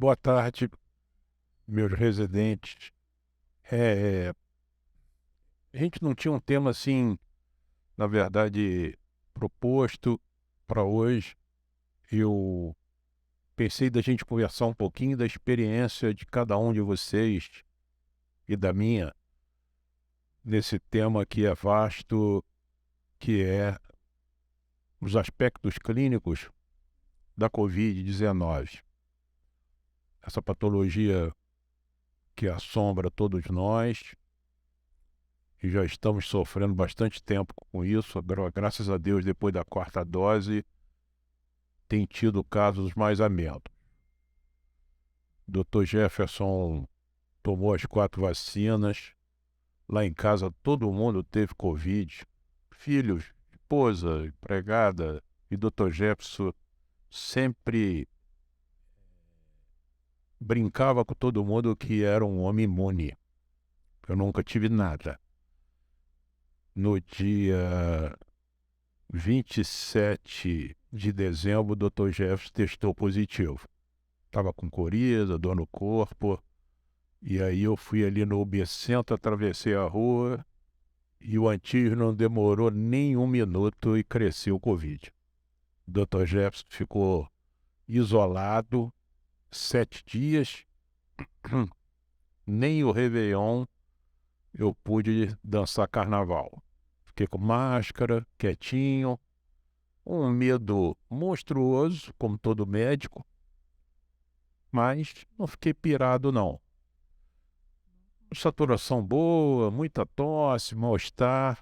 Boa tarde, meus residentes. A gente não tinha um tema assim, na verdade, proposto para hoje. Eu pensei da gente conversar um pouquinho da experiência de cada um de vocês e da minha nesse tema que é vasto, que é os aspectos clínicos da Covid-19. Essa patologia que assombra todos nós, e já estamos sofrendo bastante tempo com isso. Graças a Deus, depois da quarta dose, tem tido casos mais amenos. Dr. Jefferson tomou as 4 vacinas. Lá em casa todo mundo teve Covid. Filhos, esposa, empregada. E Dr. Jefferson sempre brincava com todo mundo que era um homem imune. Eu nunca tive nada. No dia 27 de dezembro, o Dr. Jefferson testou positivo. Estava com coriza, dor no corpo. E aí eu fui ali no Ubicentro, atravessei a rua e o antígeno não demorou nem um minuto e cresceu o Covid. O Dr. Jefferson ficou isolado 7 dias, nem o Réveillon eu pude dançar carnaval. Fiquei com máscara, quietinho, um medo monstruoso, como todo médico, mas não fiquei pirado não. Saturação boa, muita tosse, mal-estar.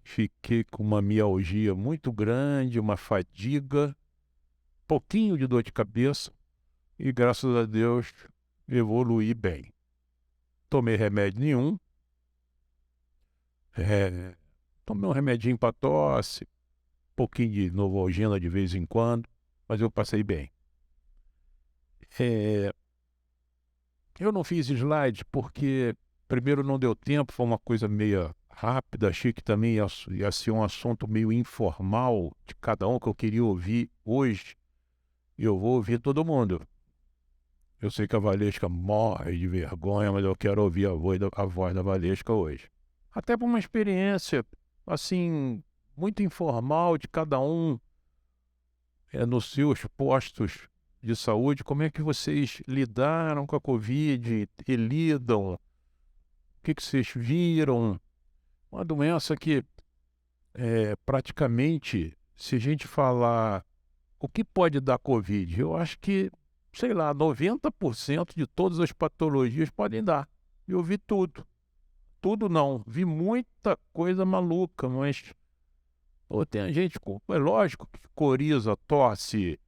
Fiquei com uma mialgia muito grande, uma fadiga, pouquinho de dor de cabeça e, graças a Deus, evoluí bem. Tomei remédio nenhum, é, tomei um remedinho para tosse, pouquinho de Novalgina de vez em quando, mas eu passei bem. É, eu não fiz slide porque, primeiro, não deu tempo, foi uma coisa meio rápida, achei que também ia ser um assunto meio informal de cada um que eu queria ouvir hoje. E eu vou ouvir todo mundo. Eu sei que a Valesca morre de vergonha, mas eu quero ouvir a voz da Valesca hoje. Até por uma experiência, assim, muito informal de cada um, nos seus postos de saúde. Como é que vocês lidaram com a Covid e lidam? O que vocês viram? Uma doença que, praticamente, se a gente falar o que pode dar Covid, eu acho que, sei lá, 90% de todas as patologias podem dar. Eu vi tudo. Tudo não. Vi muita coisa maluca, mas pô, tem gente, é lógico, que coriza, tosse.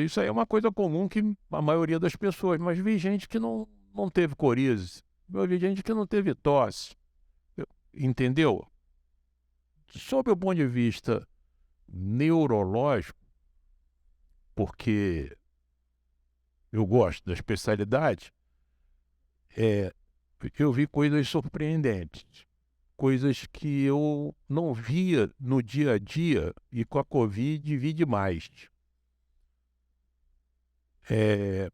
Isso aí é uma coisa comum que a maioria das pessoas, mas vi gente que não teve coriza. Eu vi gente que não teve tosse. Entendeu? Sob o ponto de vista neurológico, porque eu gosto da especialidade, é, eu vi coisas surpreendentes, coisas que eu não via no dia a dia e com a Covid vi demais. É,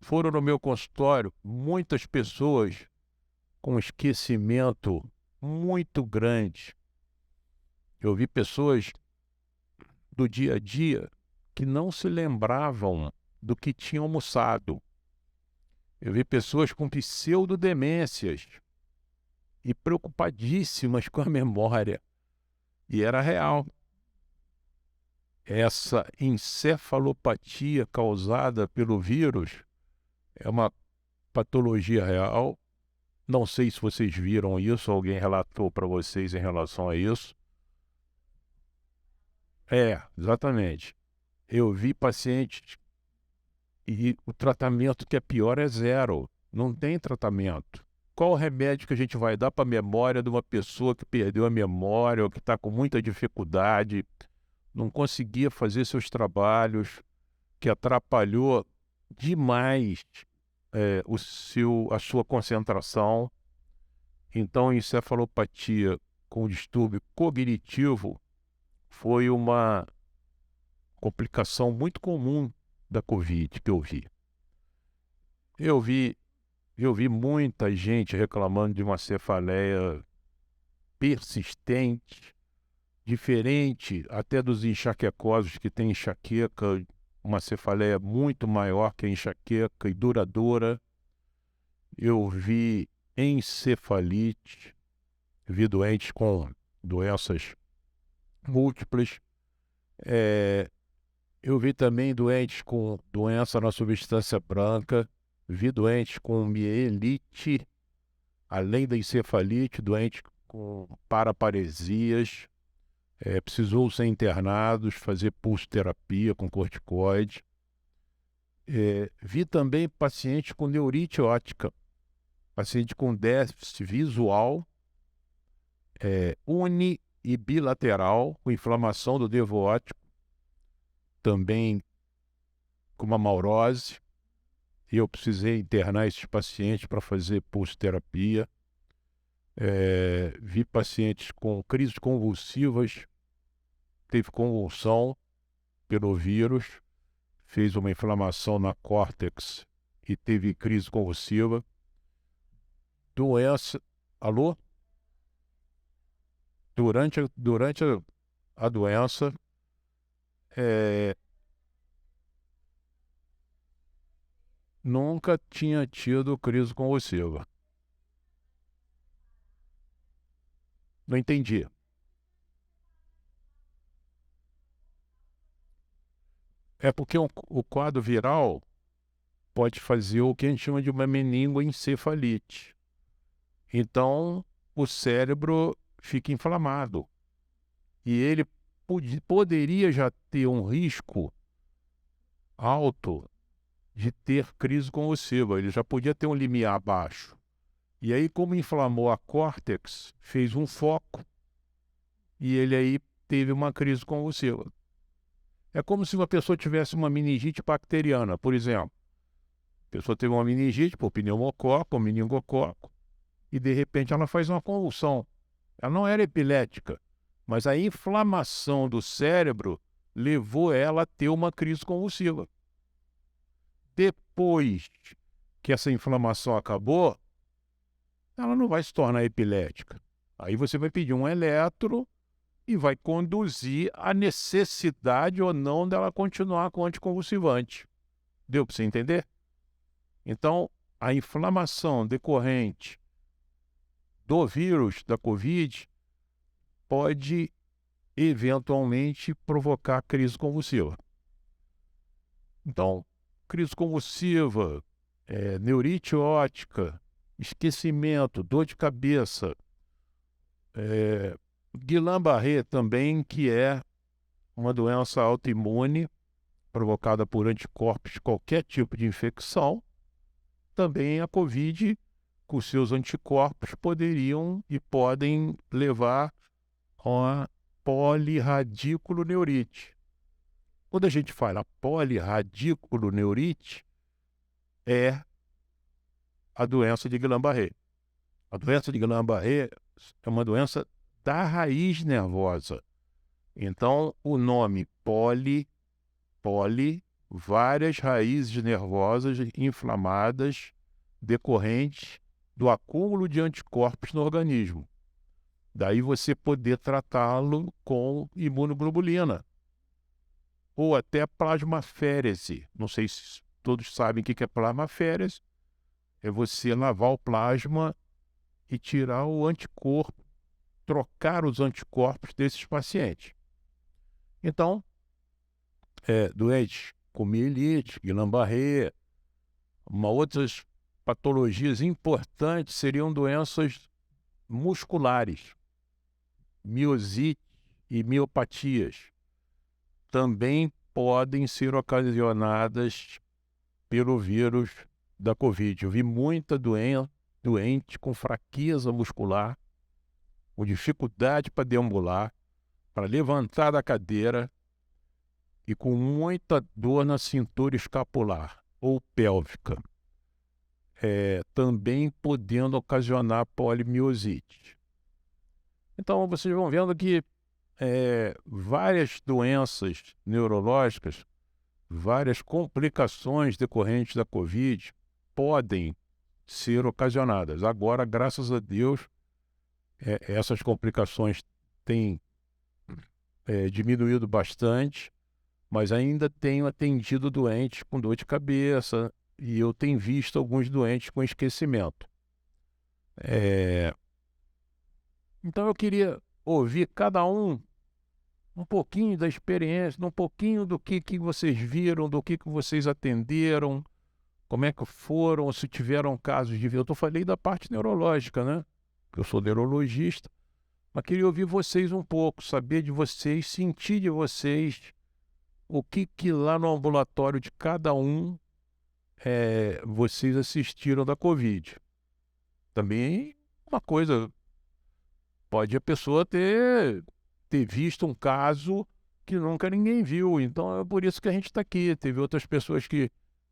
foram no meu consultório muitas pessoas com esquecimento muito grande. Eu vi pessoas do dia a dia que não se lembravam do que tinham almoçado. Eu vi pessoas com pseudodemências e preocupadíssimas com a memória. E era real. Essa encefalopatia causada pelo vírus é uma patologia real. Não sei se vocês viram isso, alguém relatou para vocês em relação a isso. Exatamente. Eu vi pacientes e o tratamento que é pior é zero. Não tem tratamento. Qual o remédio que a gente vai dar para a memória de uma pessoa que perdeu a memória ou que está com muita dificuldade, não conseguia fazer seus trabalhos, que atrapalhou demais a sua concentração? Então, encefalopatia com distúrbio cognitivo foi uma complicação muito comum da Covid que eu vi. Eu vi muita gente reclamando de uma cefaleia persistente, diferente até dos enxaquecosos que têm enxaqueca, uma cefaleia muito maior que a enxaqueca e duradoura. Eu vi encefalite, vi doentes com doenças múltiplas. Eu vi também doentes com doença na substância branca, vi doentes com mielite, além da encefalite, doentes com paraparesias, precisou ser internados, fazer pulsoterapia com corticoide. Vi também paciente com neurite óptica, paciente com déficit visual, uni e bilateral, com inflamação do nervo óptico, também com uma maurose, e eu precisei internar esses pacientes para fazer pulsoterapia. Vi pacientes com crises convulsivas, teve convulsão pelo vírus, fez uma inflamação na córtex e teve crise convulsiva. Doença... Alô? Durante a doença, nunca tinha tido crise convulsiva. Não entendi. É porque o quadro viral pode fazer o que a gente chama de uma meningoencefalite. Então, o cérebro fica inflamado. E ele poderia já ter um risco alto de ter crise convulsiva. Ele já podia ter um limiar baixo. E aí, como inflamou a córtex, fez um foco e ele aí teve uma crise convulsiva. É como se uma pessoa tivesse uma meningite bacteriana, por exemplo. A pessoa teve uma meningite por pneumococo ou meningococo e de repente ela faz uma convulsão. Ela não era epilética, mas a inflamação do cérebro levou ela a ter uma crise convulsiva. Depois que essa inflamação acabou, ela não vai se tornar epilética. Aí você vai pedir um eletro e vai conduzir a necessidade ou não dela continuar com anticonvulsivante. Deu para você entender? Então, a inflamação decorrente do vírus da Covid pode eventualmente provocar crise convulsiva. Então, crise convulsiva, neurite óptica, esquecimento, dor de cabeça, Guillain-Barré também, que é uma doença autoimune provocada por anticorpos de qualquer tipo de infecção. Também a Covid, com seus anticorpos, poderiam e podem levar a uma polirradiculoneurite. Quando a gente fala polirradiculoneurite, é a doença de Guillain-Barré. A doença de Guillain-Barré é uma doença da raiz nervosa. Então, o nome várias raízes nervosas inflamadas decorrentes do acúmulo de anticorpos no organismo. Daí você poder tratá-lo com imunoglobulina ou até plasmaférese. Não sei se todos sabem o que é plasmaférese. É você lavar o plasma e tirar o anticorpo, trocar os anticorpos desses pacientes. Então, doentes com mielite, Guillain-Barré, outras patologias importantes seriam doenças musculares, miosite e miopatias. Também podem ser ocasionadas pelo vírus da Covid. Eu vi muita doente com fraqueza muscular, com dificuldade para deambular, para levantar da cadeira e com muita dor na cintura escapular ou pélvica, também podendo ocasionar polimiosite. Então, vocês vão vendo que várias doenças neurológicas várias complicações decorrentes da Covid podem ser ocasionadas. Agora, graças a Deus, essas complicações têm diminuído bastante, mas ainda tenho atendido doentes com dor de cabeça e eu tenho visto alguns doentes com esquecimento. Então eu queria ouvir cada um pouquinho da experiência, um pouquinho do que vocês viram, do que vocês atenderam, como é que foram, se tiveram casos de... Eu falei da parte neurológica, né? Eu sou neurologista, mas queria ouvir vocês um pouco, saber de vocês, sentir de vocês o que lá no ambulatório de cada um vocês assistiram da Covid. Também uma coisa, pode a pessoa ter visto um caso que nunca ninguém viu, então é por isso que a gente está aqui. Teve outras pessoas que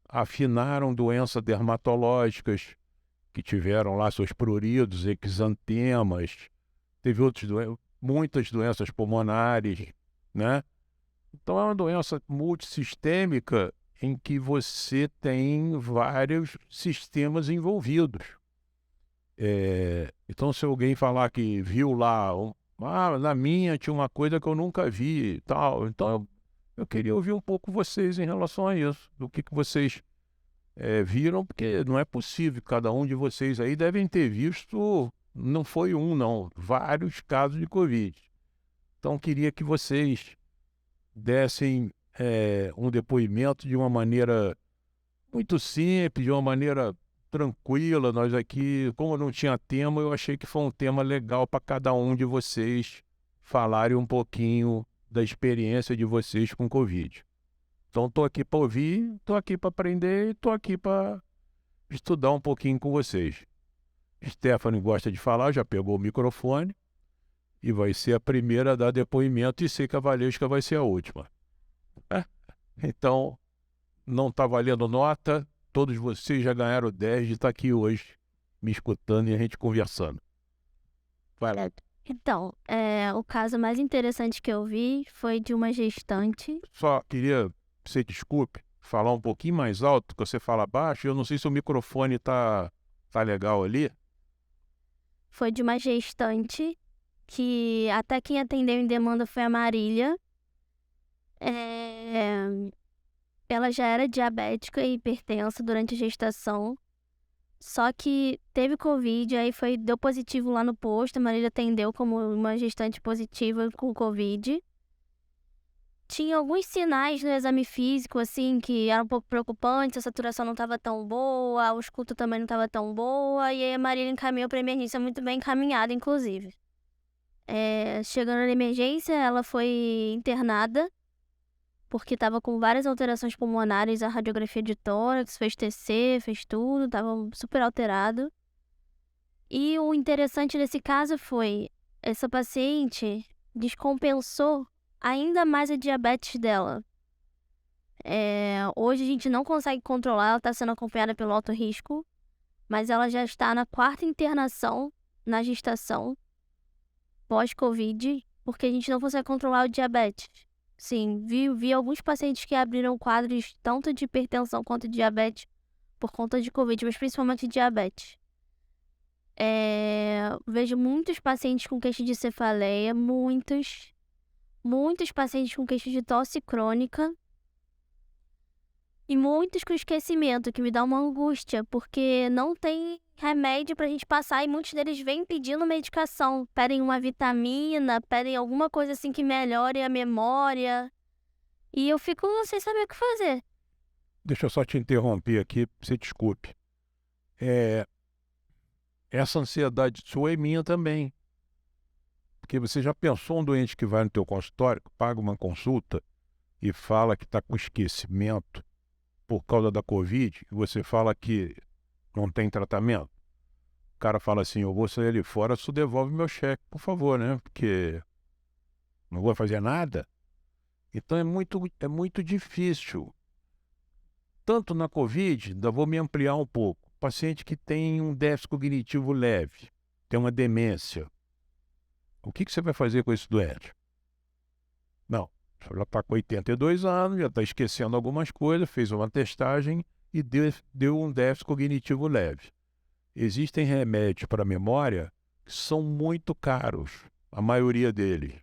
afinaram doenças dermatológicas, que tiveram lá seus pruridos, exantemas, teve muitas doenças pulmonares, né? Então é uma doença multissistêmica em que você tem vários sistemas envolvidos. Então, se alguém falar que viu lá, na minha tinha uma coisa que eu nunca vi e tal, então eu queria ouvir um pouco vocês em relação a isso, do que vocês viram, porque não é possível, cada um de vocês aí devem ter visto, não foi um não, vários casos de Covid. Então, queria que vocês dessem um depoimento de uma maneira muito simples, de uma maneira tranquila. Nós aqui, como não tinha tema, eu achei que foi um tema legal para cada um de vocês falarem um pouquinho da experiência de vocês com Covid. Então, estou aqui para ouvir, estou aqui para aprender, estou aqui para estudar um pouquinho com vocês. Stephanie gosta de falar, já pegou o microfone e vai ser a primeira a dar depoimento, e sei que a Valesca vai ser a última. Então, não está valendo nota, todos vocês já ganharam 10 de estar aqui hoje me escutando e a gente conversando. Vai lá. Então, o caso mais interessante que eu vi foi de uma gestante. Só queria, você desculpe, falar um pouquinho mais alto, que você fala baixo. Eu não sei se o microfone tá legal ali. Foi de uma gestante que até quem atendeu em demanda foi a Marília. Ela já era diabética e hipertensa durante a gestação. Só que teve Covid, aí deu positivo lá no posto. A Marília atendeu como uma gestante positiva com Covid. Tinha alguns sinais no exame físico, assim, que eram um pouco preocupantes. A saturação não estava tão boa, o escuto também não estava tão boa. E aí a Marília encaminhou para emergência, muito bem encaminhada, inclusive. Chegando na emergência, ela foi internada, porque estava com várias alterações pulmonares. A radiografia de tórax, fez TC, fez tudo, estava super alterado. E o interessante desse caso foi, essa paciente descompensou ainda mais a diabetes dela. Hoje a gente não consegue controlar, ela está sendo acompanhada pelo alto risco, mas ela já está na 4ª internação na gestação, pós-Covid, porque a gente não consegue controlar o diabetes. Sim, vi alguns pacientes que abriram quadros tanto de hipertensão quanto de diabetes por conta de Covid, mas principalmente diabetes. Vejo muitos pacientes com queixa de cefaleia, muitos pacientes com queixa de tosse crônica e muitos com esquecimento, que me dá uma angústia, porque não tem remédio pra gente passar e muitos deles vêm pedindo medicação, pedem uma vitamina, pedem alguma coisa assim que melhore a memória, e eu fico sem saber o que fazer. Deixa eu só te interromper aqui, você desculpe. Essa ansiedade sua é minha também. Porque você já pensou um doente que vai no teu consultório, paga uma consulta e fala que está com esquecimento por causa da Covid, e você fala que não tem tratamento? O cara fala assim, eu vou sair ali fora, só devolve meu cheque, por favor, né? Porque não vou fazer nada. Então é muito difícil. Tanto na Covid, ainda vou me ampliar um pouco. Paciente que tem um déficit cognitivo leve, tem uma demência. O que você vai fazer com esse doente? Não, já está com 82 anos, já está esquecendo algumas coisas, fez uma testagem e deu um déficit cognitivo leve. Existem remédios para memória que são muito caros, a maioria deles.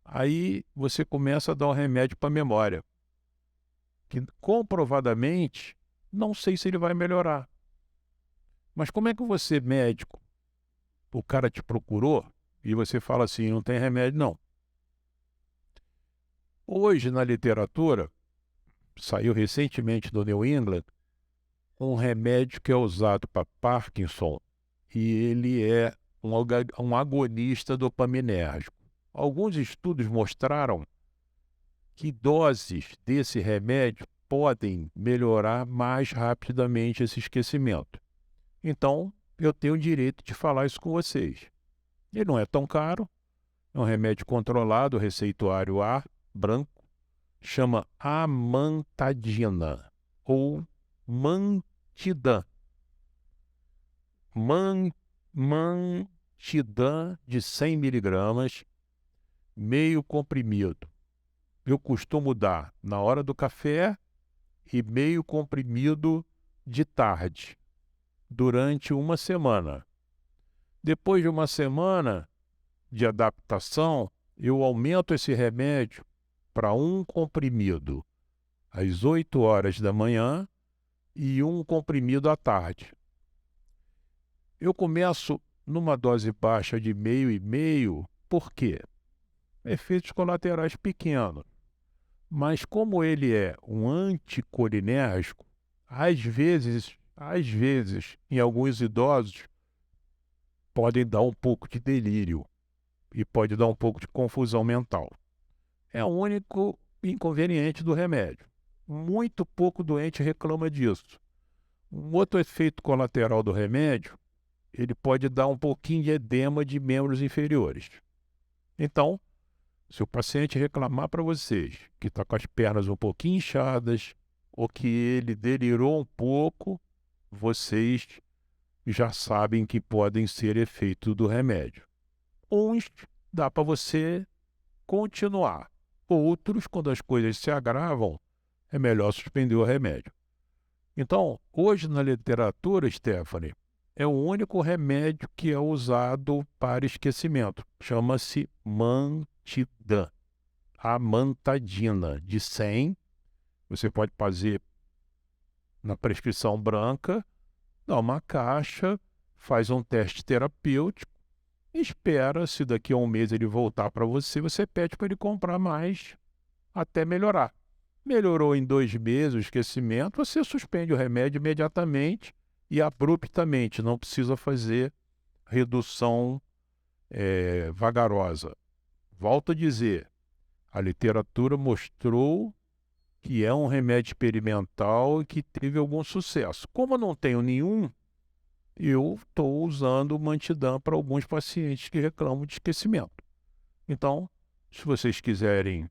Aí você começa a dar um remédio para memória, que comprovadamente, não sei se ele vai melhorar. Mas como é que você, médico, o cara te procurou e você fala assim, não tem remédio, não. Hoje, na literatura, saiu recentemente do New England, um remédio que é usado para Parkinson e ele é um agonista dopaminérgico. Alguns estudos mostraram que doses desse remédio podem melhorar mais rapidamente esse esquecimento. Então, eu tenho o direito de falar isso com vocês. Ele não é tão caro, é um remédio controlado, receituário A, branco, chama amantadina ou Mantidan. Mantidan de 100 miligramas, meio comprimido. Eu costumo dar na hora do café e meio comprimido de tarde, durante uma semana. Depois de uma semana de adaptação, eu aumento esse remédio para um comprimido às 8 horas da manhã e um comprimido à tarde. Eu começo numa dose baixa de meio e meio, por quê? Efeitos colaterais pequenos. Mas como ele é um anticolinérgico, às vezes, em alguns idosos, podem dar um pouco de delírio e pode dar um pouco de confusão mental. É o único inconveniente do remédio. Muito pouco doente reclama disso. Um outro efeito colateral do remédio, ele pode dar um pouquinho de edema de membros inferiores. Então, se o paciente reclamar para vocês que está com as pernas um pouquinho inchadas ou que ele delirou um pouco, vocês já sabem que podem ser efeitos do remédio. Uns dá para você continuar. Outros, quando as coisas se agravam, é melhor suspender o remédio. Então, hoje na literatura, Stephanie, é o único remédio que é usado para esquecimento. Chama-se Mantidan, amantadina, de 100. Você pode fazer na prescrição branca, dá uma caixa, faz um teste terapêutico, espera, se daqui a um mês ele voltar para você, você pede para ele comprar mais até melhorar. Melhorou em 2 meses o esquecimento, você suspende o remédio imediatamente e abruptamente, não precisa fazer redução vagarosa. Volto a dizer, a literatura mostrou que é um remédio experimental e que teve algum sucesso. Como eu não tenho nenhum, eu estou usando o Mantidan para alguns pacientes que reclamam de esquecimento. Então, se vocês quiserem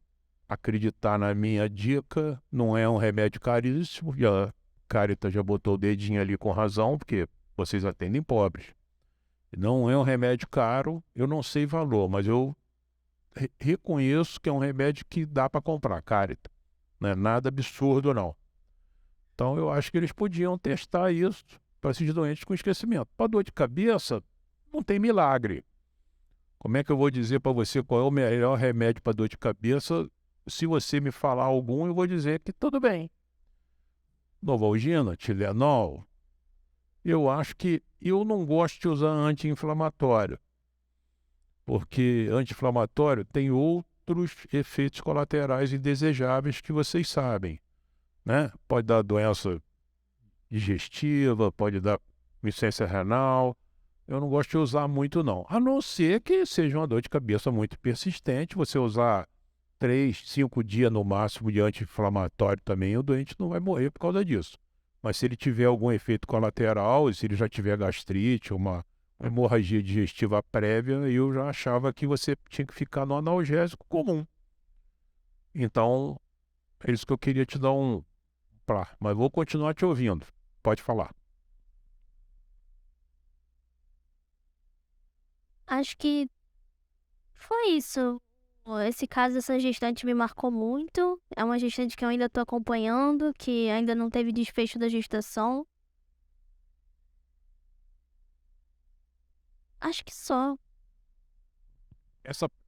acreditar na minha dica, não é um remédio caríssimo, a Caritas já botou o dedinho ali com razão, porque vocês atendem pobres. Não é um remédio caro, eu não sei valor, mas eu reconheço que é um remédio que dá para comprar, Caritas. Não é nada absurdo, não. Então, eu acho que eles podiam testar isso para esses doentes com esquecimento. Para dor de cabeça, não tem milagre. Como é que eu vou dizer para você qual é o melhor remédio para dor de cabeça? Se você me falar algum, eu vou dizer que tudo bem. Novalgina, Tilenol. Eu acho que eu não gosto de usar anti-inflamatório, porque anti-inflamatório tem outros efeitos colaterais indesejáveis que vocês sabem, né? Pode dar doença digestiva, pode dar insuficiência renal. Eu não gosto de usar muito, não. A não ser que seja uma dor de cabeça muito persistente, você usar 3, 5 dias no máximo de anti-inflamatório também, o doente não vai morrer por causa disso. Mas se ele tiver algum efeito colateral, e se ele já tiver gastrite, uma hemorragia digestiva prévia, eu já achava que você tinha que ficar no analgésico comum. Então, é isso que eu queria te dar mas vou continuar te ouvindo. Pode falar. Acho que foi isso. Esse caso dessa gestante me marcou muito. É uma gestante que eu ainda tô acompanhando, que ainda não teve desfecho da gestação. Acho que só.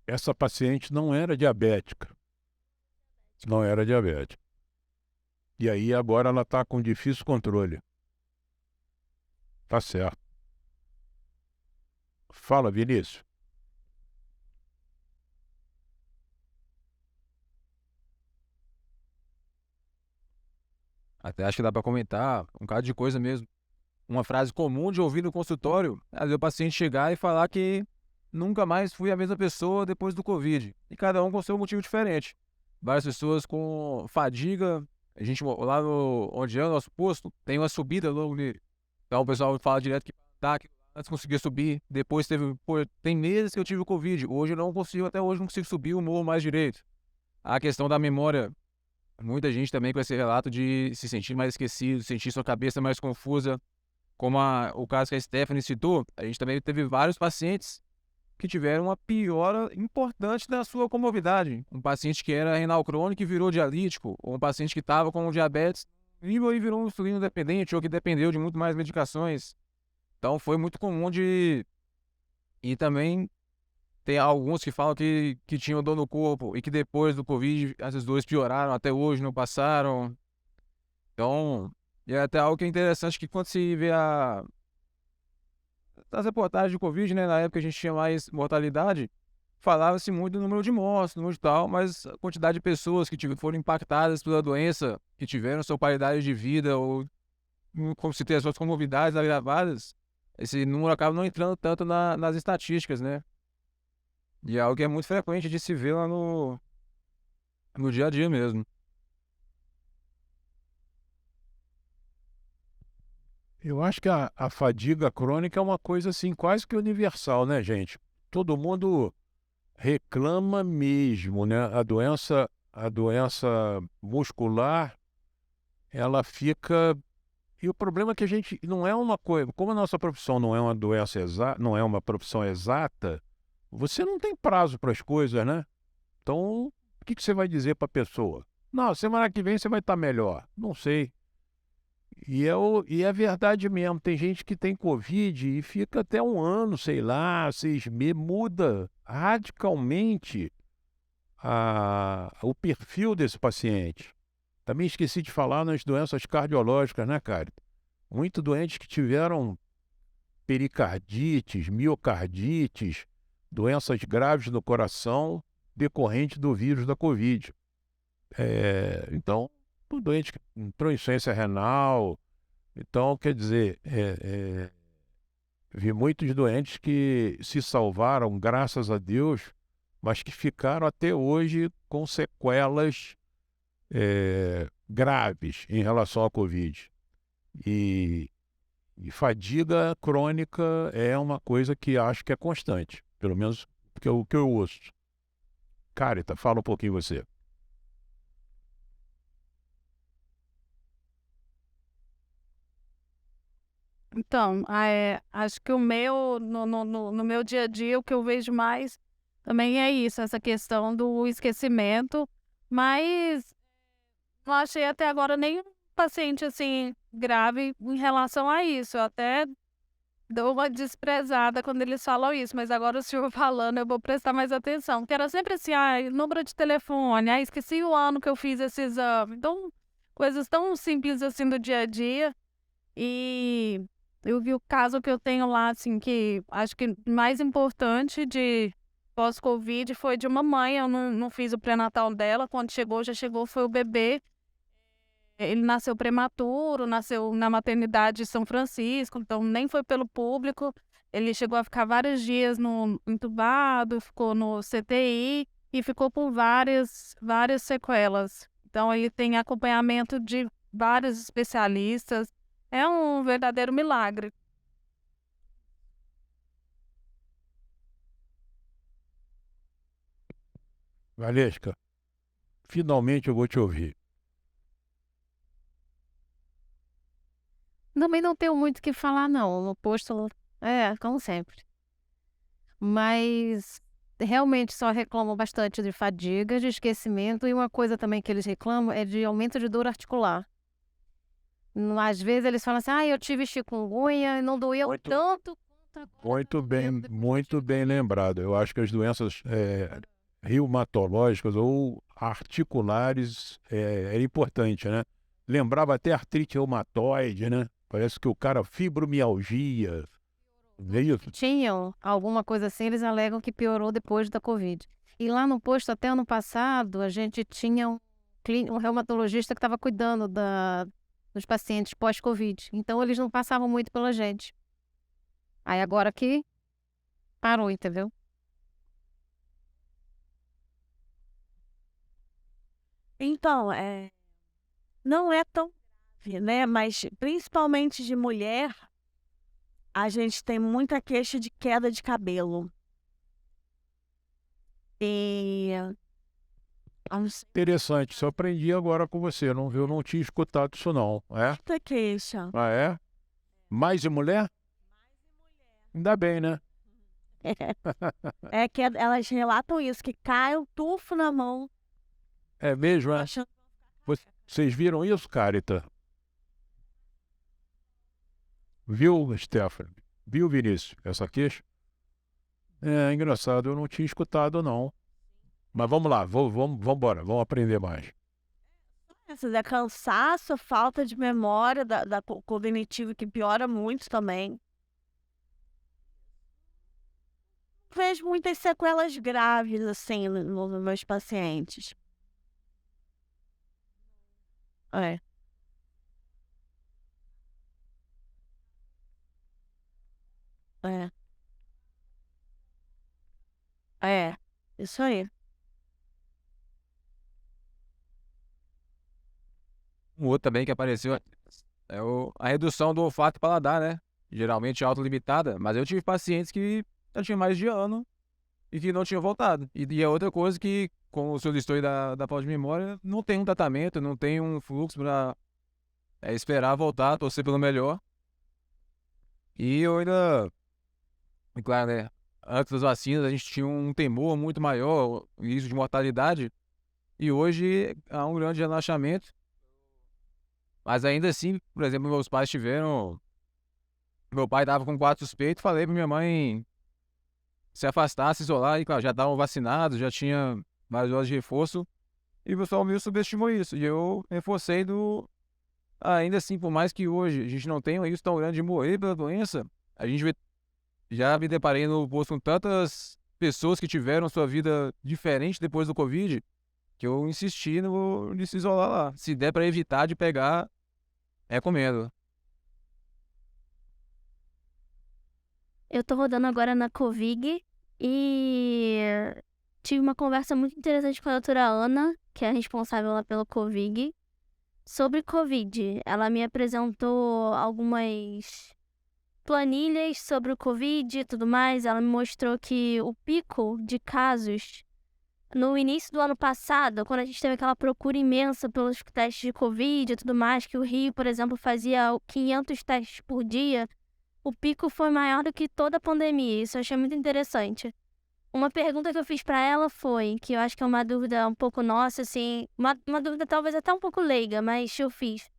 Essa paciente não era diabética, não era diabética. E aí agora ela está com difícil controle. Tá certo. Fala, Vinícius. Até acho que dá pra comentar um bocado de coisa mesmo. Uma frase comum de ouvir no consultório é o paciente chegar e falar que nunca mais fui a mesma pessoa depois do Covid. E cada um com seu motivo diferente. Várias pessoas com fadiga. A gente lá no onde é o nosso posto, tem uma subida logo nele. Então o pessoal fala direto que tá, que antes conseguia subir, depois teve, pô, tem meses que eu tive o Covid, hoje eu não consigo, até hoje não consigo subir o morro mais direito. A questão da memória, muita gente também com esse relato de se sentir mais esquecido, sentir sua cabeça mais confusa, como o caso que a Stephanie citou, a gente também teve vários pacientes que tiveram uma piora importante da sua comorbidade. Um paciente que era renal crônico e virou dialítico, ou um paciente que estava com diabetes nível e virou um insulino dependente, ou que dependeu de muito mais medicações. Então foi muito comum de... E também tem alguns que falam que tinham dor no corpo e que depois do Covid esses dois pioraram, até hoje não passaram. Então, e é até algo que é interessante que quando se vê as reportagens de Covid, né, na época a gente tinha mais mortalidade, falava-se muito do número de mortes, do número de tal, mas a quantidade de pessoas que foram impactadas pela doença, que tiveram sua qualidade de vida, ou como se tem as suas comorbidades agravadas, esse número acaba não entrando tanto nas estatísticas, né? E é algo que é muito frequente de se ver lá no dia a dia mesmo. Eu acho que a fadiga crônica é uma coisa assim quase que universal, né, gente? Todo mundo reclama mesmo, né? A doença muscular, ela fica. E o problema é que a gente não é uma coisa, como a nossa profissão não é uma doença exata, não é uma profissão exata, você não tem prazo para as coisas, né? Então, o que você vai dizer para a pessoa? Não, semana que vem você vai estar melhor. Não sei. E é verdade mesmo, tem gente que tem Covid e fica até um ano, sei lá, 6 meses, muda radicalmente o perfil desse paciente. Também esqueci de falar nas doenças cardiológicas, né, cara? Muitos doentes que tiveram pericardites, miocardites, doenças graves no coração decorrente do vírus da Covid. Então, o doente que entrou em insuficiência renal. Então, quer dizer, vi muitos doentes que se salvaram, graças a Deus, mas que ficaram até hoje com sequelas graves em relação à Covid. E, e fadiga crônica é uma coisa que acho que é constante, pelo menos o que eu ouço. Carita, fala um pouquinho você. Então, acho que o meu, no meu dia a dia, o que eu vejo mais também é isso, essa questão do esquecimento, mas não achei até agora nenhum paciente assim grave em relação a isso. Eu até dou uma desprezada quando eles falam isso, mas agora o senhor falando, eu vou prestar mais atenção. Porque era sempre assim, número de telefone, esqueci o ano que eu fiz esse exame. Então, coisas tão simples assim do dia a dia. E eu vi o caso que eu tenho lá, assim, que acho que mais importante de pós-Covid foi de uma mãe. Eu não fiz o pré-natal dela. Quando chegou, já chegou, foi o bebê. Ele nasceu prematuro, nasceu na maternidade de São Francisco, então nem foi pelo público. Ele chegou a ficar vários dias no entubado, ficou no CTI e ficou por várias sequelas. Então ele tem acompanhamento de vários especialistas. É um verdadeiro milagre. Valesca, finalmente eu vou te ouvir. Também não tenho muito o que falar, não. No posto, como sempre. Mas realmente só reclamam bastante de fadiga, de esquecimento, e uma coisa também que eles reclamam é de aumento de dor articular. Às vezes eles falam assim, eu tive chikungunya e não doeu tanto quanto agora Muito tá bem, doendo depois do muito bem lembrado. Eu acho que as doenças reumatológicas ou articulares é importante, né? Lembrava até artrite reumatoide, né? Parece que o cara, fibromialgia, veio. tinham alguma coisa assim, eles alegam que piorou depois da Covid. E lá no posto, até ano passado, a gente tinha um reumatologista que estava cuidando dos pacientes pós-Covid. Então, eles não passavam muito pela gente. Aí agora que parou, entendeu? Então, não é tão grave, né? Mas principalmente de mulher, a gente tem muita queixa de queda de cabelo. E a Interessante, só aprendi agora com você, não viu? Não tinha escutado isso não, é? muita queixa. Ah, é? Mais de mulher? Ainda bem, né? É que elas relatam isso, que cai um tufo na mão. É mesmo, é? Achando... Vocês viram isso, Carita? Viu, Stephanie? Viu, Vinícius, essa queixa? É engraçado, eu não tinha escutado não. Mas vamos lá, vamos embora, vamos aprender mais. É cansaço, falta de memória da cognitivo, que piora muito também. Vejo muitas sequelas graves, assim, nos meus pacientes. É, é, isso aí. Um outro também que apareceu é a redução do olfato e paladar, né? Geralmente autolimitada, mas eu tive pacientes que já tinham mais de ano e que não tinham voltado. E é outra coisa que, como o senhor listou aí da falta de memória, não tem um tratamento, não tem um fluxo para esperar voltar, torcer pelo melhor. E eu ainda, e claro, né? Antes das vacinas a gente tinha um temor muito maior, risco de mortalidade, e hoje há um grande relaxamento. Mas ainda assim, por exemplo, meus pais tiveram. Meu pai tava com 4 suspeitos, falei pra minha mãe se afastar, se isolar, e claro, já estavam vacinados, já tinha várias doses de reforço, e o pessoal meio subestimou isso. E eu reforcei ainda assim, por mais que hoje a gente não tenha um risco tão grande de morrer pela doença, a gente já me deparei no posto com tantas pessoas que tiveram sua vida diferente depois do Covid, que eu insisti de se isolar lá. Se der pra evitar de pegar, recomendo. Eu tô rodando agora na Covid e tive uma conversa muito interessante com a doutora Ana, que é a responsável lá pelo Covid, sobre Covid. Ela me apresentou algumas planilhas sobre o Covid e tudo mais. Ela me mostrou que o pico de casos no início do ano passado, quando a gente teve aquela procura imensa pelos testes de Covid e tudo mais, que o Rio, por exemplo, fazia 500 testes por dia, o pico foi maior do que toda a pandemia. Isso eu achei muito interessante. Uma pergunta que eu fiz pra ela foi, que eu acho que é uma dúvida um pouco nossa, assim, uma dúvida talvez até um pouco leiga, mas eu fiz.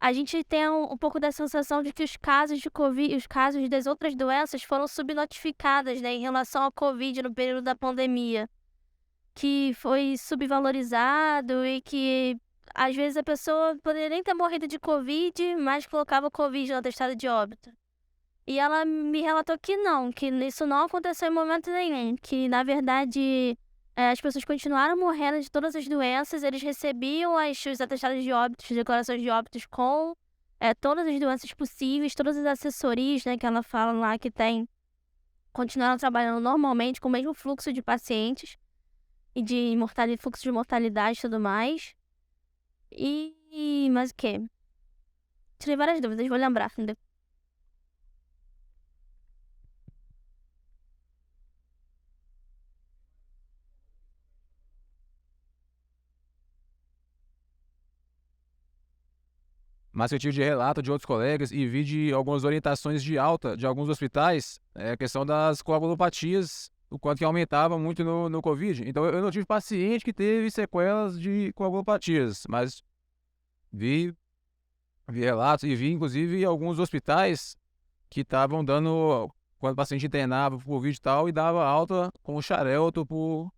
A gente tem um pouco da sensação de que os casos de Covid, os casos das outras doenças foram subnotificadas, né, em relação ao Covid no período da pandemia, que foi subvalorizado e que às vezes a pessoa poderia nem ter morrido de Covid, mas colocava Covid no atestado de óbito. E ela me relatou que não, que isso não aconteceu em momento nenhum, que na verdade as pessoas continuaram morrendo de todas as doenças, eles recebiam os atestados de óbitos, declarações de óbitos com todas as doenças possíveis, todas as assessorias, né, que ela fala lá que tem, continuaram trabalhando normalmente com o mesmo fluxo de pacientes e de fluxo de mortalidade e tudo mais. Mas o quê? Tirei várias dúvidas, vou lembrar. mas que eu tive de relato de outros colegas e vi de algumas orientações de alta de alguns hospitais, a questão das coagulopatias, o quanto que aumentava muito no Covid. Então eu não tive paciente que teve sequelas de coagulopatias, mas vi relatos e vi inclusive alguns hospitais que estavam dando, quando o paciente internava por Covid e tal, e dava alta com o xarelto por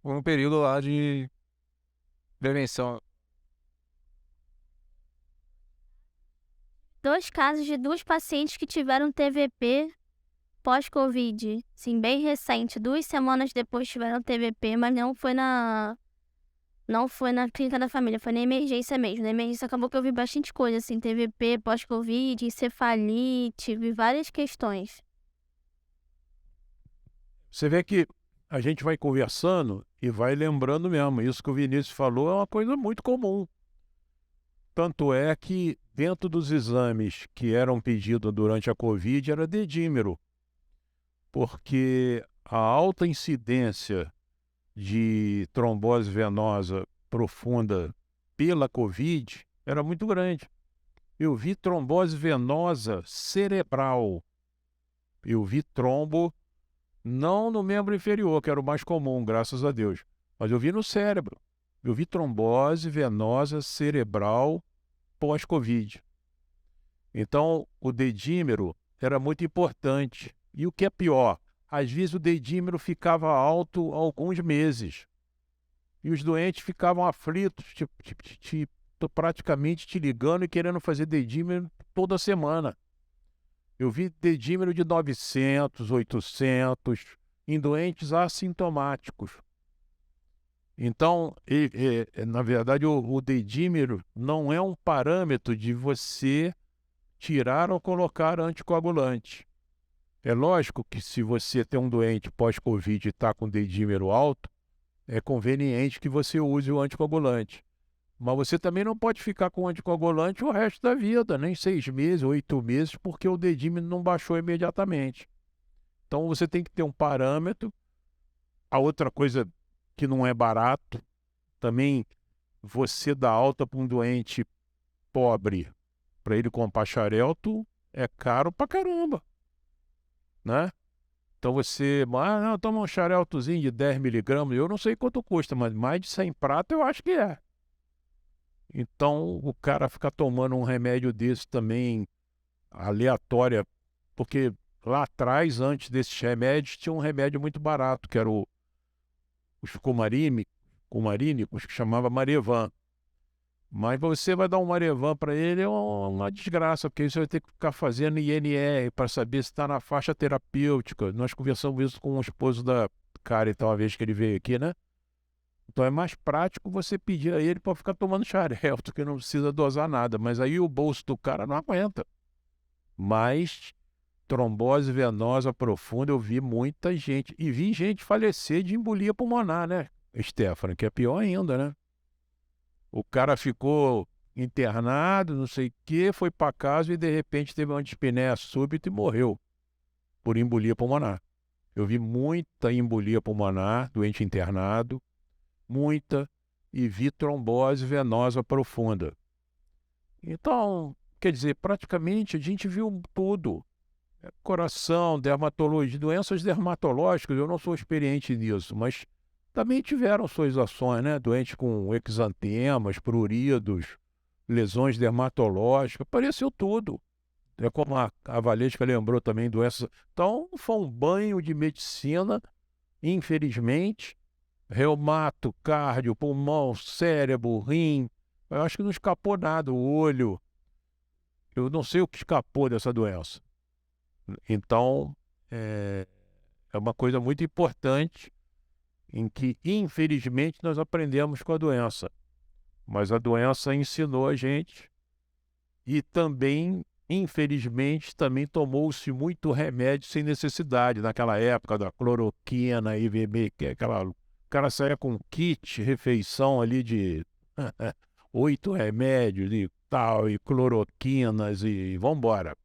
um período lá de prevenção. 2 casos de 2 pacientes que tiveram TVP pós-Covid, sim, bem recente. 2 semanas depois tiveram TVP, mas não foi na clínica da família, foi na emergência mesmo. Na emergência acabou que eu vi bastante coisa, assim, TVP pós-Covid, encefalite, vi várias questões. Você vê que a gente vai conversando e vai lembrando mesmo. Isso que o Vinícius falou é uma coisa muito comum. Tanto é que dentro dos exames que eram pedidos durante a Covid era dedímero, porque a alta incidência de trombose venosa profunda pela Covid era muito grande. Eu vi trombose venosa cerebral. Eu vi trombo não no membro inferior, que era o mais comum, graças a Deus, mas eu vi no cérebro. Eu vi trombose venosa cerebral pós-Covid. Então, o dedímero era muito importante. E o que é pior, às vezes o dedímero ficava alto há alguns meses. E os doentes ficavam aflitos, praticamente te ligando e querendo fazer dedímero toda semana. Eu vi dedímero de 900, 800, em doentes assintomáticos. Então, na verdade, o dedímero não é um parâmetro de você tirar ou colocar anticoagulante. É lógico que se você tem um doente pós-Covid e está com dedímero alto, é conveniente que você use o anticoagulante. Mas você também não pode ficar com anticoagulante o resto da vida, nem 6 meses, 8 meses, porque o dedímero não baixou imediatamente. Então você tem que ter um parâmetro. A outra coisa que não é barato, também você dá alta para um doente pobre, para ele comprar xarelto, é caro pra caramba, né? Então você, não, toma um xareltozinho de 10 miligramas, eu não sei quanto custa, mas mais de 100 prata eu acho que é. Então o cara ficar tomando um remédio desse também, aleatória, porque lá atrás, antes desses remédios, tinha um remédio muito barato, que era os cumarínicos, que chamava Marevan. Mas você vai dar um Marevan para ele é uma desgraça, porque você vai ter que ficar fazendo INR para saber se está na faixa terapêutica. Nós conversamos isso com o esposo da Karen, uma vez que ele veio aqui, né? Então é mais prático você pedir a ele para ficar tomando xarelto, que não precisa dosar nada. Mas aí o bolso do cara não aguenta. Mas trombose venosa profunda, eu vi muita gente. E vi gente falecer de embolia pulmonar, né, Stefano? Que é pior ainda, né? O cara ficou internado, não sei o quê, foi para casa e de repente teve uma dispneia súbita e morreu por embolia pulmonar. Eu vi muita embolia pulmonar, doente internado, muita, e vi trombose venosa profunda. Então, quer dizer, praticamente a gente viu tudo. Coração, dermatologia, doenças dermatológicas, eu não sou experiente nisso, mas também tiveram suas ações, né? Doentes com exantemas, pruridos, lesões dermatológicas, apareceu tudo. É como a Valesca lembrou também, doenças. Então, foi um banho de medicina, infelizmente. Reumato, cardio, pulmão, cérebro, rim. Eu acho que não escapou nada, o olho. Eu não sei o que escapou dessa doença. Então, é uma coisa muito importante em que, infelizmente, nós aprendemos com a doença. Mas a doença ensinou a gente e também, infelizmente, também tomou-se muito remédio sem necessidade. Naquela época da cloroquina, IVB, que é aquela... O cara saía com um kit, refeição ali de 8 remédios e tal, e cloroquinas e vambora.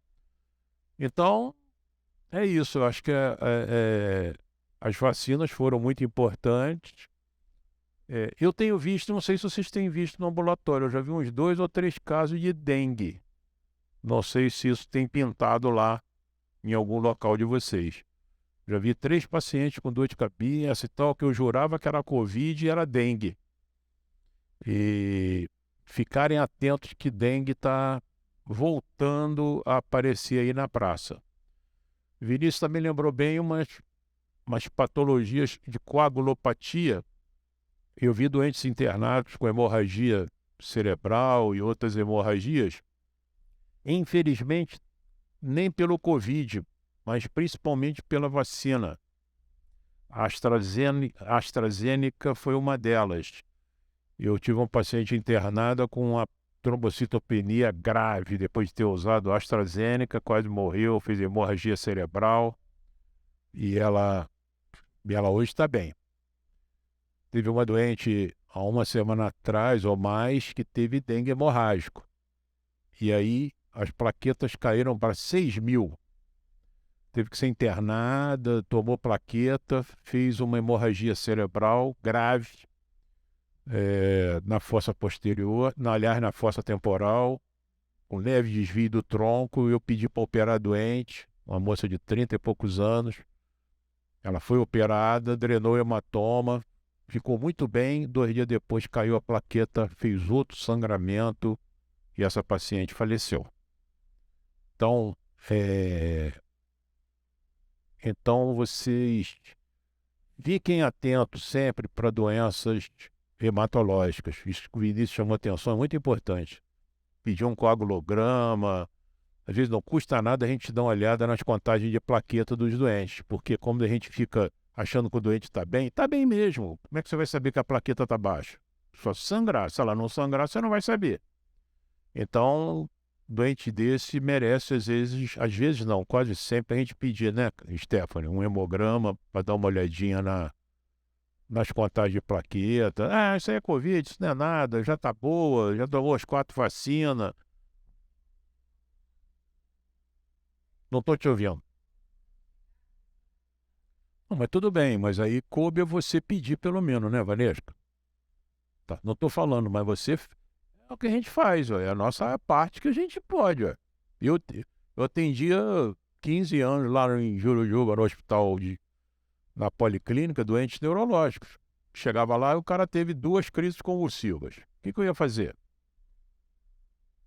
Então, é isso. Eu acho que as vacinas foram muito importantes. Eu tenho visto, não sei se vocês têm visto no ambulatório, eu já vi uns 2 ou 3 casos de dengue Não sei se isso tem pintado lá em algum local de vocês. Já vi 3 pacientes com dor de cabeça e tal, que eu jurava que era Covid e era dengue. E ficarem atentos que dengue está voltando a aparecer aí na praça. Vinícius também lembrou bem umas patologias de coagulopatia. Eu vi doentes internados com hemorragia cerebral e outras hemorragias. Infelizmente, nem pelo Covid, mas principalmente pela vacina. A AstraZeneca foi uma delas. Eu tive um paciente internada com uma trombocitopenia grave depois de ter usado a AstraZeneca, quase morreu, fez hemorragia cerebral e ela hoje está bem. Teve uma doente há uma semana atrás ou mais que teve dengue hemorrágico. E aí as plaquetas caíram para 6.000. Teve que ser internada, tomou plaqueta, fez uma hemorragia cerebral grave na fossa posterior, aliás, na fossa temporal, com leve desvio do tronco. Eu pedi para operar a doente, uma moça de 30 e poucos anos. Ela foi operada, drenou o hematoma, ficou muito bem. 2 dias depois caiu a plaqueta, fez outro sangramento e essa paciente faleceu. Então vocês fiquem atentos sempre para doenças hematológicas. Isso que o Vinícius chamou atenção, é muito importante. Pedir um coagulograma, às vezes não custa nada a gente dar uma olhada nas contagens de plaqueta dos doentes, porque como a gente fica achando que o doente está bem mesmo. Como é que você vai saber que a plaqueta está baixa? Só sangrar. Se ela não sangrar, você não vai saber. Então, doente desse merece, às vezes não, quase sempre a gente pedir, né, Stephanie, um hemograma para dar uma olhadinha nas contagens de plaqueta. Ah, isso aí é Covid, isso não é nada, já tá boa, já tomou as 4 vacinas. Não estou te ouvindo. Não, mas tudo bem, mas aí coube a você pedir pelo menos, né, Vanesca? Tá, não estou falando, mas você é o que a gente faz, ó, é a nossa parte que a gente pode. Ó. Eu atendia 15 anos lá em Jurujuba, no hospital na policlínica, doentes neurológicos. Chegava lá e o cara teve 2 crises convulsivas. O que eu ia fazer?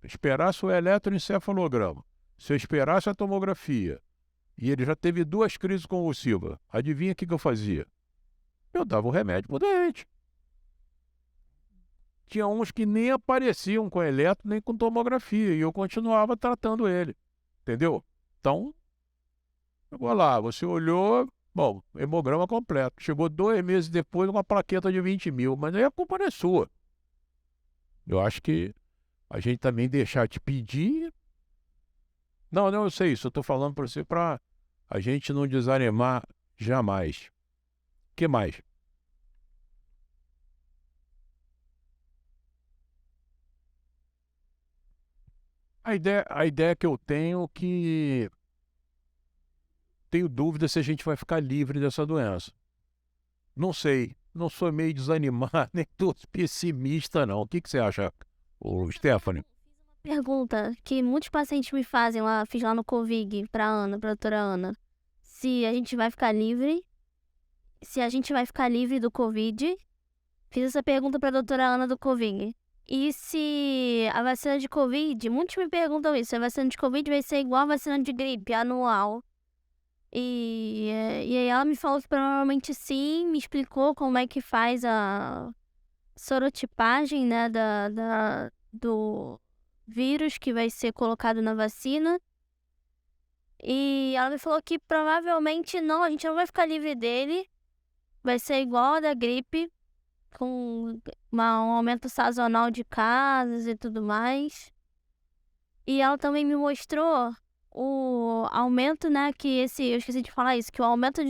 Esperasse o eletroencefalograma. Se eu esperasse a tomografia e ele já teve 2 crises convulsivas, adivinha o que eu fazia? Eu dava o remédio pro doente. Tinha uns que nem apareciam com eletro nem com tomografia e eu continuava tratando ele. Entendeu? Então, chegou lá, você olhou, bom, hemograma completo. Chegou 2 meses depois uma plaqueta de 20.000, mas aí a culpa não é sua. Eu acho que a gente também deixar de pedir. Não, eu sei isso, eu estou falando para você para a gente não desanimar jamais. O que mais? A ideia que eu tenho é que tenho dúvida se a gente vai ficar livre dessa doença. Não sei, não sou meio desanimado, nem tô pessimista não. O que você acha, Stephanie? Pergunta que muitos pacientes me fazem lá, fiz lá no Covid pra doutora Ana. Se a gente vai ficar livre do Covid. Fiz essa pergunta pra doutora Ana do Covid. E se a vacina de Covid, muitos me perguntam isso, se a vacina de Covid vai ser igual a vacina de gripe, anual. E aí ela me falou que provavelmente sim, me explicou como é que faz a sorotipagem, né, do vírus que vai ser colocado na vacina. E ela me falou que provavelmente não, a gente não vai ficar livre dele, vai ser igual a da gripe, com um aumento sazonal de casos e tudo mais. E ela também me mostrou o aumento, né, eu esqueci de falar isso, que o aumento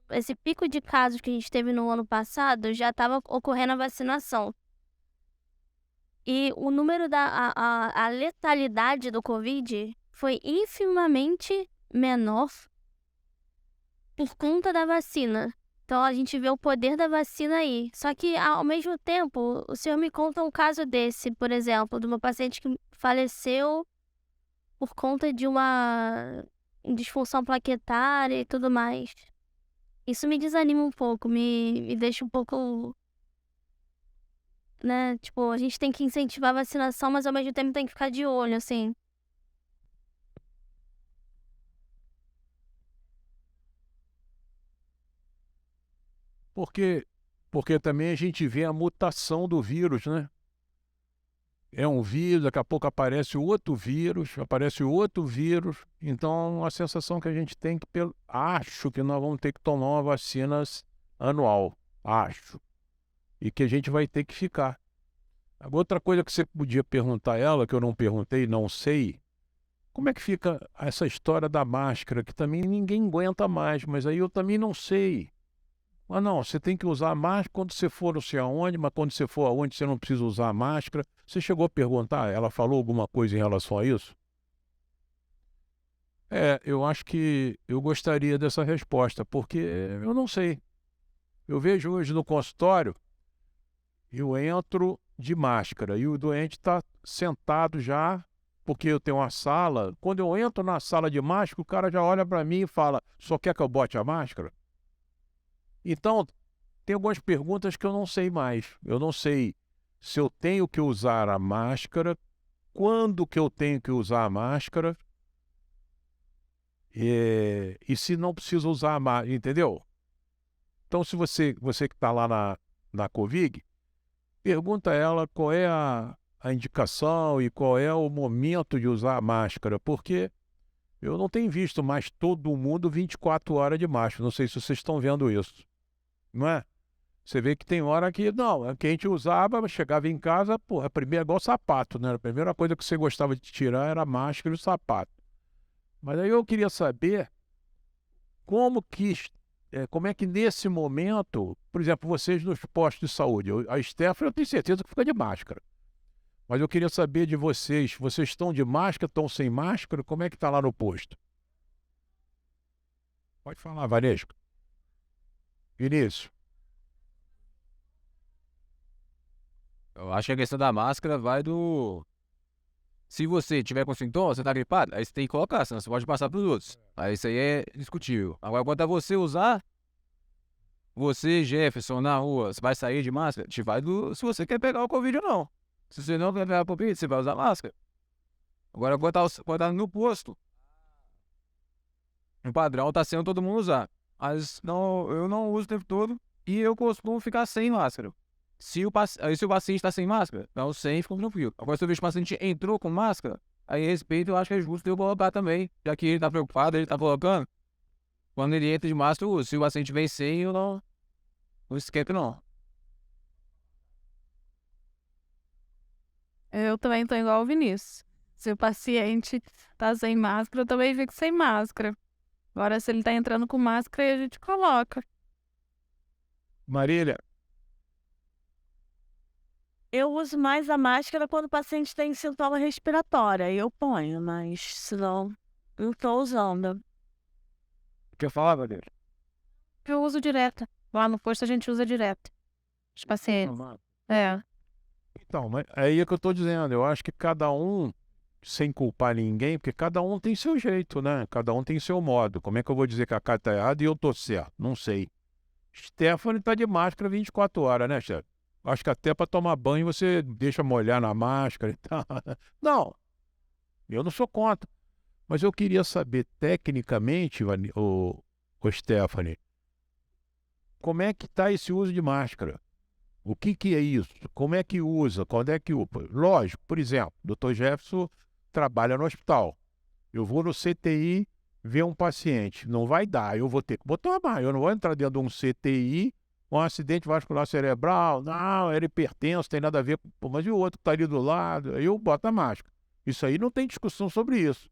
esse pico de casos que a gente teve no ano passado já estava ocorrendo a vacinação. E o número a letalidade do Covid foi infimamente menor por conta da vacina. Então a gente vê o poder da vacina aí. Só que ao mesmo tempo, o senhor me conta um caso desse, por exemplo, de uma paciente que faleceu por conta de uma disfunção plaquetária e tudo mais. Isso me desanima um pouco, me deixa um pouco, né? Tipo, a gente tem que incentivar a vacinação, mas ao mesmo tempo tem que ficar de olho, assim. Porque também a gente vê a mutação do vírus, né? É um vírus, daqui a pouco aparece outro vírus. Então, a sensação que a gente tem que, acho que nós vamos ter que tomar uma vacina anual, acho. E que a gente vai ter que ficar. Agora, outra coisa que você podia perguntar a ela, que eu não perguntei, não sei, como é que fica essa história da máscara, que também ninguém aguenta mais, mas aí eu também não sei. Mas não, você tem que usar máscara quando você for não sei aonde, mas quando você for aonde você não precisa usar máscara. Você chegou a perguntar, ela falou alguma coisa em relação a isso? Eu acho que eu gostaria dessa resposta, porque eu não sei. Eu vejo hoje no consultório, eu entro de máscara e o doente está sentado já, porque eu tenho uma sala. Quando eu entro na sala de máscara, o cara já olha para mim e fala, só quer que eu bote a máscara? Então, tem algumas perguntas que eu não sei mais. Eu não sei se eu tenho que usar a máscara, quando que eu tenho que usar a máscara, e se não preciso usar a máscara, entendeu? Então, se você que está lá na Covid, pergunta a ela qual é a indicação e qual é o momento de usar a máscara, porque eu não tenho visto mais todo mundo 24 horas de máscara. Não sei se vocês estão vendo isso. Não é? Você vê que tem hora que, não, que a gente usava, chegava em casa, porra, primeiro é igual sapato, né? A primeira coisa que você gostava de tirar era a máscara e o sapato. Mas aí eu queria saber como é que nesse momento, por exemplo, vocês nos postos de saúde, a Stephanie eu tenho certeza que fica de máscara. Mas eu queria saber de vocês estão de máscara, estão sem máscara, como é que está lá no posto? Pode falar, Vanesco. Vinícius. Eu acho que a questão da máscara vai do... Se você tiver com sintomas, você tá gripado, aí você tem que colocar, senão você pode passar pros outros. Aí isso aí é discutível. Agora, quanto a você usar, você, Jefferson, na rua, você vai sair de máscara? Te vai do... Se você quer pegar o Covid ou não. Se você não quer pegar o Covid, você vai usar máscara. Agora, quando tá no posto, o padrão tá sendo todo mundo usar. Mas não, eu não uso o tempo todo e eu costumo ficar sem máscara. Se o paciente está sem máscara, então sem, fica tranquilo. Agora, se eu vejo que o paciente entrou com máscara, aí em respeito, eu acho que é justo eu colocar também. Já que ele tá preocupado, ele tá colocando. Quando ele entra de máscara, eu uso. Se o paciente vem sem, eu não esquento, não. Eu também tô igual o Vinícius. Se o paciente tá sem máscara, eu também fico sem máscara. Agora, se ele tá entrando com máscara, aí a gente coloca. Marília, Eu uso mais a máscara quando o paciente tem sintoma respiratório, aí eu ponho, mas senão não tô usando. quer falar, Marília? Eu uso direto. Lá no posto a gente usa direto. Os pacientes. É. Então, mas aí é que eu estou dizendo, eu acho que cada um, sem culpar ninguém, porque cada um tem seu jeito, né? Cada um tem seu modo. Como é que eu vou dizer que a Cátia está errada e eu estou certo? Não sei. Stephanie está de máscara 24 horas, né, chefe? Acho que até para tomar banho você deixa molhar na máscara e tal. Não, eu não sou contra. Mas eu queria saber tecnicamente, o Stephanie, como é que está esse uso de máscara? O que é isso? Como é que usa? Quando é que usa? Lógico, por exemplo, o Dr. Jefferson trabalha no hospital. Eu vou no CTI ver um paciente. Não vai dar, eu vou ter que botar uma. Eu não vou entrar dentro de um CTI, um acidente vascular cerebral. Não, era hipertenso, tem nada a ver com... Mas e o outro que está ali do lado? Aí eu boto a máscara. Isso aí não tem discussão sobre isso.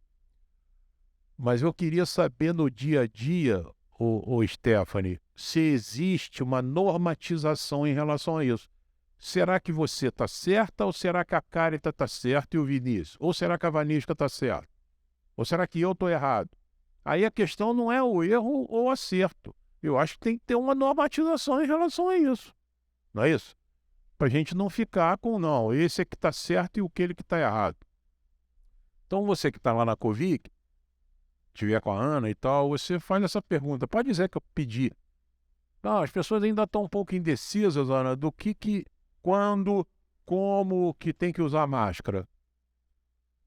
Mas eu queria saber no dia a dia, o Stephanie, se existe uma normatização em relação a isso. Será que você está certa ou será que a Carita está certa e o Vinícius? Ou será que a Vanisca está certa? Ou será que eu estou errado? Aí a questão não é o erro ou o acerto. Eu acho que tem que ter uma normatização em relação a isso. Não é isso? Para a gente não ficar com, não, esse é que está certo e aquele que está errado. Então você que está lá na Covid, tiver com a Ana e tal, você faz essa pergunta. Pode dizer que eu pedi. Não, as pessoas ainda estão um pouco indecisas, Ana, do que, quando, como que tem que usar máscara.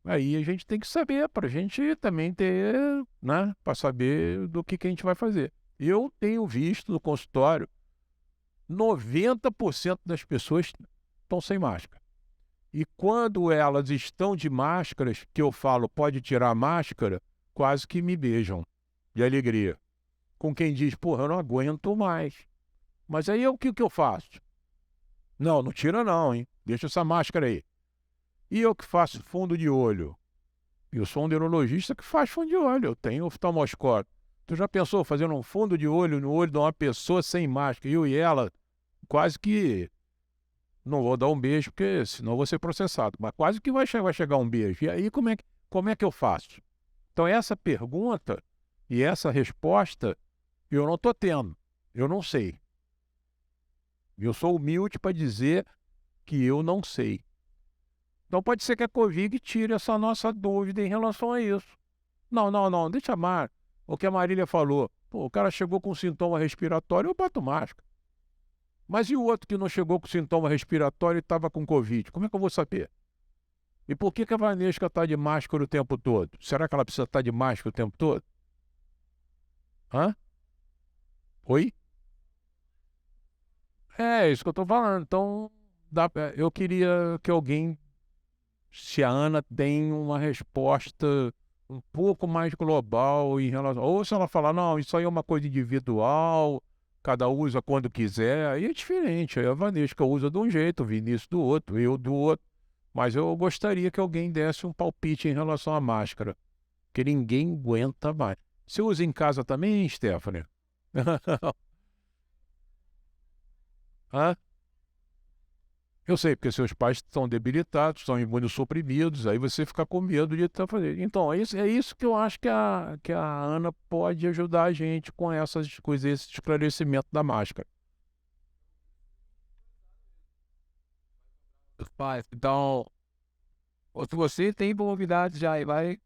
Aí a gente tem que saber, para a gente também ter, né, para saber do que a gente vai fazer. Eu tenho visto no consultório, 90% das pessoas estão sem máscara. E quando elas estão de máscaras, que eu falo, pode tirar a máscara, quase que me beijam de alegria. Com quem diz, porra, eu não aguento mais. Mas aí o que eu faço? Não, não tira não, hein? Deixa essa máscara aí. E eu que faço fundo de olho? Eu sou um neurologista que faz fundo de olho, eu tenho oftalmoscópio. Tu já pensou fazendo um fundo de olho no olho de uma pessoa sem máscara? Eu e ela, quase que... Não vou dar um beijo, porque senão eu vou ser processado. Mas quase que vai chegar um beijo. E aí como é que eu faço? Então essa pergunta e essa resposta eu não estou tendo. Eu não sei. Eu sou humilde para dizer que eu não sei. Então pode ser que a Covid tire essa nossa dúvida em relação a isso. Não, deixa mais. O que a Marília falou. Pô, o cara chegou com sintoma respiratório, eu boto máscara. Mas e o outro que não chegou com sintoma respiratório e estava com Covid? Como é que eu vou saber? E por que a Vanessa está de máscara o tempo todo? Será que ela precisa estar de máscara o tempo todo? Hã? Oi? É isso que eu estou falando. Então, eu queria que alguém, se a Ana tem uma resposta um pouco mais global em relação... Ou se ela falar, não, isso aí é uma coisa individual, cada um usa quando quiser, aí é diferente. Aí a Vanessa usa de um jeito, o Vinícius do outro, eu do outro. Mas eu gostaria que alguém desse um palpite em relação à máscara, que ninguém aguenta mais. Você usa em casa também, Stephanie? Hã? Eu sei, porque seus pais estão debilitados, estão imunossuprimidos, aí você fica com medo de estar fazendo. Então, é isso que eu acho que a Ana pode ajudar a gente com essas coisas, esse esclarecimento da máscara. Paz. Então, se você tem novidades já, vai.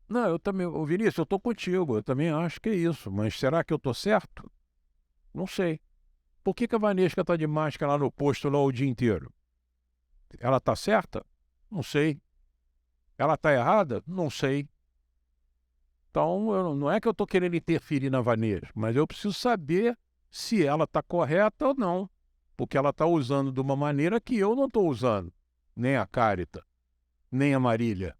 Não, eu também, ô Vinícius, eu estou contigo, eu também acho que é isso, mas será que eu estou certo? Não sei. Por que a Vanessa está de máscara lá no posto lá o dia inteiro? Ela está certa? Não sei. Ela está errada? Não sei. Então, não é que eu estou querendo interferir na Vanessa, mas eu preciso saber se ela está correta ou não. Porque ela está usando de uma maneira que eu não estou usando. Nem a Cárita, nem a Marília.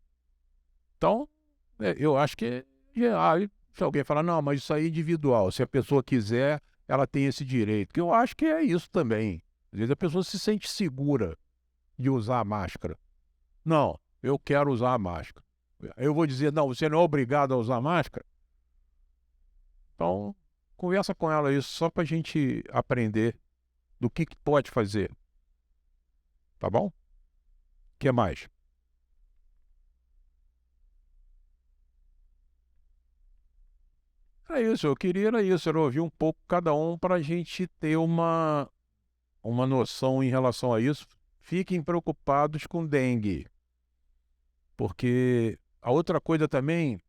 Então, eu acho que... se alguém falar, não, mas isso aí é individual. Se a pessoa quiser, ela tem esse direito. Que eu acho que é isso também. Às vezes a pessoa se sente segura de usar a máscara. Não, eu quero usar a máscara. Eu vou dizer, não, você não é obrigado a usar máscara. Então, conversa com ela isso, só para a gente aprender do que pode fazer. Tá bom? O que mais? É isso, eu queria era ouvir um pouco cada um para a gente ter uma noção em relação a isso. Fiquem preocupados com dengue, porque a outra coisa também,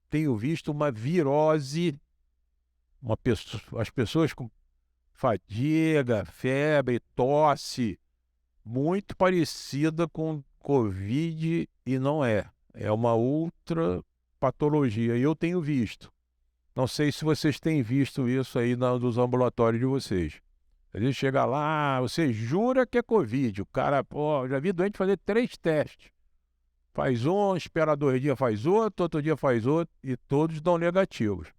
tenho visto uma virose, as pessoas com fadiga, febre, tosse, muito parecida com Covid e não é. É uma outra patologia, e eu tenho visto. Não sei se vocês têm visto isso aí nos ambulatórios de vocês. A gente chega lá, você jura que é Covid. O cara, pô, já vi doente fazer 3 testes. Faz um, espera 2 dias, faz outro dia faz outro, e todos dão negativos.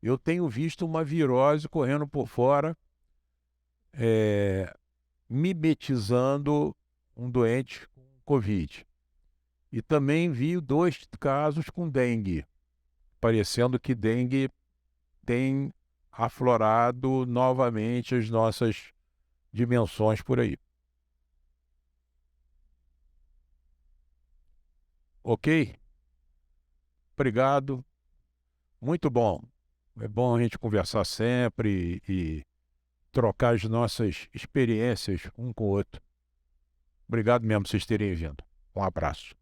Eu tenho visto uma virose correndo por fora, mimetizando um doente com Covid. E também vi 2 casos com dengue, parecendo que dengue tem aflorado novamente as nossas dimensões por aí. Ok? Obrigado. Muito bom. É bom a gente conversar sempre e trocar as nossas experiências um com o outro. Obrigado mesmo por vocês terem vindo. Um abraço.